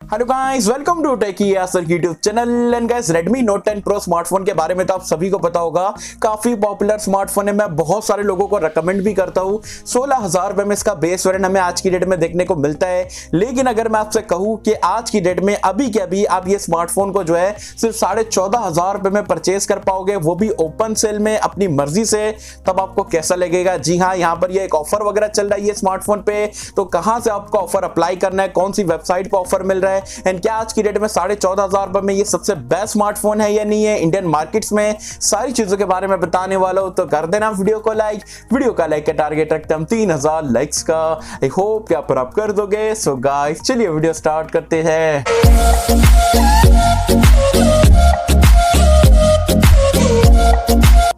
Hello guys, welcome to टेकी यासर की YouTube channel. And guys, Redmi Note 10 Pro smartphone के बारे में तो आप सभी को पता होगा, काफी पॉपुलर स्मार्टफोन है। मैं बहुत सारे लोगों को रेकमेंड भी करता हूँ। 16,000 रुपए में इसका बेस वेरिएंट हमें आज की डेट में देखने को मिलता है। लेकिन अगर मैं आपसे कहूँ कि आज की डेट में अभी के अभी आप ये स्मार्टफोन को जो है सिर्फ 14,500 रुपए में परचेज कर पाओगे, वो भी ओपन सेल में अपनी मर्जी से, तब आपको कैसा लगेगा? जी हाँ, यहाँ पर ये एक ऑफर वगैरह चल रहा है ये स्मार्टफोन पे। तो कहाँ से आपको ऑफर अप्लाई करना है, कौन सी वेबसाइट पर ऑफर मिल रहा है, एंड क्या आज की डेट में 14,500 रुपए में ये सबसे बेस्ट स्मार्टफोन है या नहीं है इंडियन मार्केट्स में, सारी चीजों के बारे में बताने वाला हूं। तो कर देना वीडियो को लाइक। वीडियो का लाइक का टारगेट रखते हम 3,000 लाइक्स का। आई होप कि आप कर दोगे। सो गाइस, चलिए वीडियो स्टार्ट करते हैं।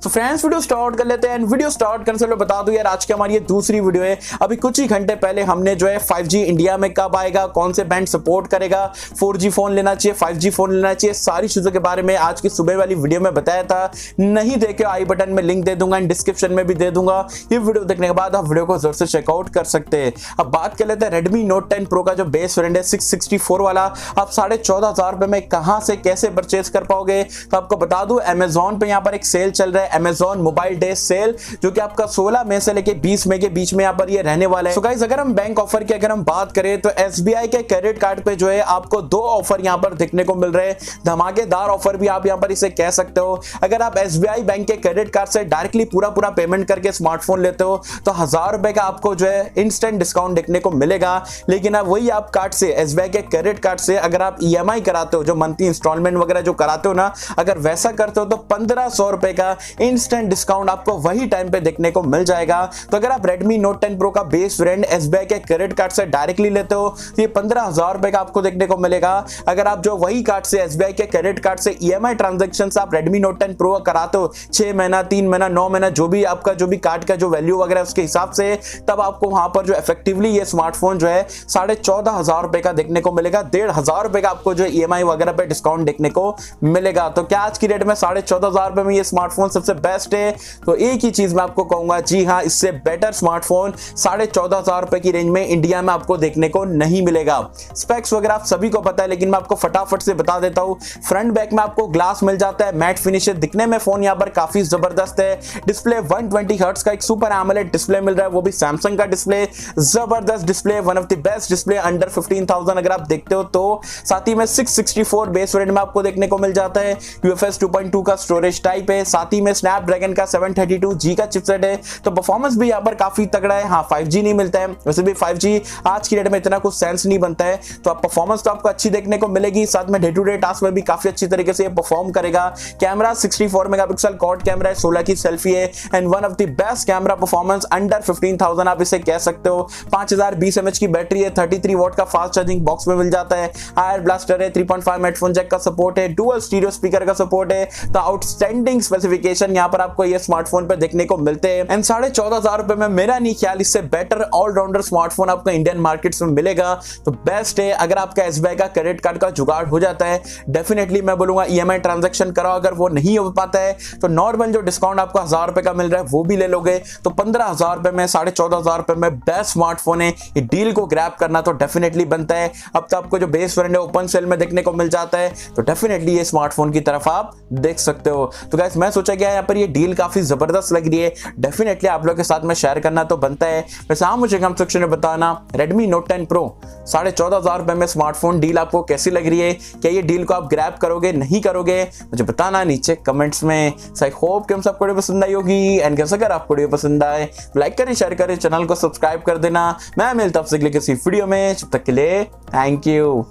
तो फ्रेंड्स, वीडियो स्टार्ट कर लेते हैं। वीडियो स्टार्ट करने से पहले बता दूं यार, आज की हमारी ये दूसरी वीडियो है। अभी कुछ ही घंटे पहले हमने जो है 5G इंडिया में कब आएगा, कौन से बैंड सपोर्ट करेगा, 4G फोन लेना चाहिए, 5G फोन लेना चाहिए, सारी चीजों के बारे में आज की सुबह वाली वीडियो में बताया था। नहीं देखे आई बटन में लिंक दे दूंगा, एंड डिस्क्रिप्शन में भी दे दूंगा। ये वीडियो देखने के बाद आप वीडियो को जरूर से चेकआउट कर सकते हैं। अब बात कर लेते हैं Redmi Note 10 Pro का जो बेस वेरिएंट है 664 वाला, आप 14,500 रुपए में कहां से कैसे परचेज कर पाओगे? तो आपको बता दूं, Amazon पे यहाँ पर एक सेल चल रहा है, Amazon मोबाइल डे सेल, जो कि आपका 16 मई से लेके 20 मई के बीच में यहाँ पर ये रहने वाला है। सो गाइस, अगर हम बैंक ऑफर की अगर हम बात करें तो SBI के क्रेडिट कार्ड पे जो है आपको 2 ऑफर यहाँ पर देखने को मिल रहे हैं। धमाकेदार ऑफर भी आप यहाँ पर इसे कह सकते हो। अगर आप SBI बैंक के क्रेडिट कार्ड से डायरेक्टली पूरा पेमेंट करके स्मार्टफोन लेते हो तो 1,000 रुपए का आपको जो है इंस्टेंट डिस्काउंट देखने को मिलेगा। लेकिन अब वही आप कार्ड से, SBI के क्रेडिट कार्ड से अगर आप EMI कराते हो, जो मंथली इंस्टॉलमेंट वगैरह जो कराते हो ना, अगर वैसा करते हो तो 1,500 रुपए का इंस्टेंट डिस्काउंट आपको वही टाइम पे देखने को मिल जाएगा। तो अगर आप Redmi Note 10 Pro का बेस वेरिएंट SBI के क्रेडिट कार्ड से डायरेक्टली लेते हो तो ये 15,000 रुपए का आपको देखने को मिलेगा। अगर आप जो वही कार्ड से, SBI के क्रेडिट कार्ड से EMI ट्रांजैक्शन आप Redmi Note 10 Pro कराते हो, 6 महीना, 3 महीना, 9 महीना, जो भी आपका जो भी कार्ड का जो वैल्यू वगैरह उसके हिसाब से, तब आपको वहां पर जो इफेक्टिवली ये स्मार्टफोन जो है 14,500 रुपए का देखने को मिलेगा। 1,500 रुपए का आपको जो EMI वगैरह पे डिस्काउंट देखने को मिलेगा। तो क्या आज की डेट में 14,500 रुपए में ये स्मार्टफोन सबसे बेस्ट है? तो एक ही चीज मैं आपको कहूंगा, जी हाँ, इससे बेटर स्मार्टफोन 14,500 रुपए की रेंज में इंडिया में आपको देखने को नहीं मिलेगा। स्पेक्स वगैरह आप सभी को पता है, लेकिन मैं आपको फटाफट से बता देता हूं। फ्रंट बैक में आपको ग्लास मिल जाता है, मैट फिनिश है, दिखने में फोन यहाँ पर काफी जबरदस्त है। डिस्प्ले 120 हर्ट्ज का एक सुपर एमोलेड डिस्प्ले मिल रहा है, वो भी सैमसंग का डिस्प्ले। जबरदस्त display, one of the best display under 15,000 अगर आप देखते हो तो। साथ ही में 664 बेस वेरिएंट में आपको देखने को मिल जाता है। UFS 2.2 का स्टोरेज टाइप है। साथ ही में स्नैपड्रैगन का 732G का चिपसेट है, तो परफॉर्मेंस भी यहाँ पर काफी तगड़ा है। हाँ, 5G नहीं मिलता है, वैसे भी 5G आज की डेट में इतना कुछ सेंस नहीं बनता है, तो आप परफॉर्मेंस तो आपको अच्छी देखने को मिलेगी। साथ में डे टू डे टास्क में भी काफी अच्छी तरीके से ये परफॉर्म करेगा। कैमरा 64 मेगापिक्सल क्वाड कैमरा है, 16 की सेल्फी है, and one of the best camera performance under 15,000 आप इसे कह सकते हो। 5020 mAh की बैटरी है, 33 वॉट का फास्ट चार्जिंग बॉक्स में मिल जाता है। आयर ब्लास्टर है, 3.5 हेडफोन जैक का सपोर्ट है, डुअल स्टीरियो स्पीकर का सपोर्ट है। तो आउटस्टैंडिंग स्पेसिफिकेशन यहाँ पर आपको ये स्मार्टफोन पे देखने को मिलते हैं। एंड 14,500 रुपए में मेरा नहीं ख्याल इससे बेटर ऑलराउंडर स्मार्टफोन आपको इंडियन मार्केट्स में मिलेगा। तो बेस्ट है। अगर आपका SBI का क्रेडिट कार्ड का जुगाड़ हो जाता है, डेफिनेटली मैं बोलूंगा EMI ट्रांजैक्शन कराओ। अगर वो नहीं हो पाता है तो नॉर्मल जो डिस्काउंट आपको 1,000 रुपए का मिल रहा है वो भी ले लोगे। तो 15,000 रुपए में, 14,500 रुपए में बेस्ट स्मार्टफोन है। ये डील को ग्रैब करना तो डेफिनेटली बनता है। अब तो आपको जो बेस वेरिएंट है ओपन सेल में देखने को मिल जाता है, तो डेफिनेटली ये स्मार्टफोन की तरफ आप देख सकते हो। तो गाइस, मैं सोचा गया यहाँ पर ये डील काफी जबरदस्त लग रही है, डेफिनेटली आप लोगों के साथ में शेयर करना तो बनता है। वैसे आप मुझे कमेंट सेक्शन में बताना, Redmi Note 10 Pro 14,500 रुपए में स्मार्टफोन डील आपको कैसी लग रही है? क्या ये डील को आप ग्रैब करोगे, नहीं करोगे? मुझे बताना नीचे कमेंट्स में। आई होप कि हम सबको वीडियो पसंद आई होगी। एंड अगर आपको वीडियो पसंद आए, लाइक करें, शेयर करें, चैनल को सब्सक्राइब कर देना। मैं मिलता हूं आपसे किसी वीडियो में, तब तक के लिए थैंक यू।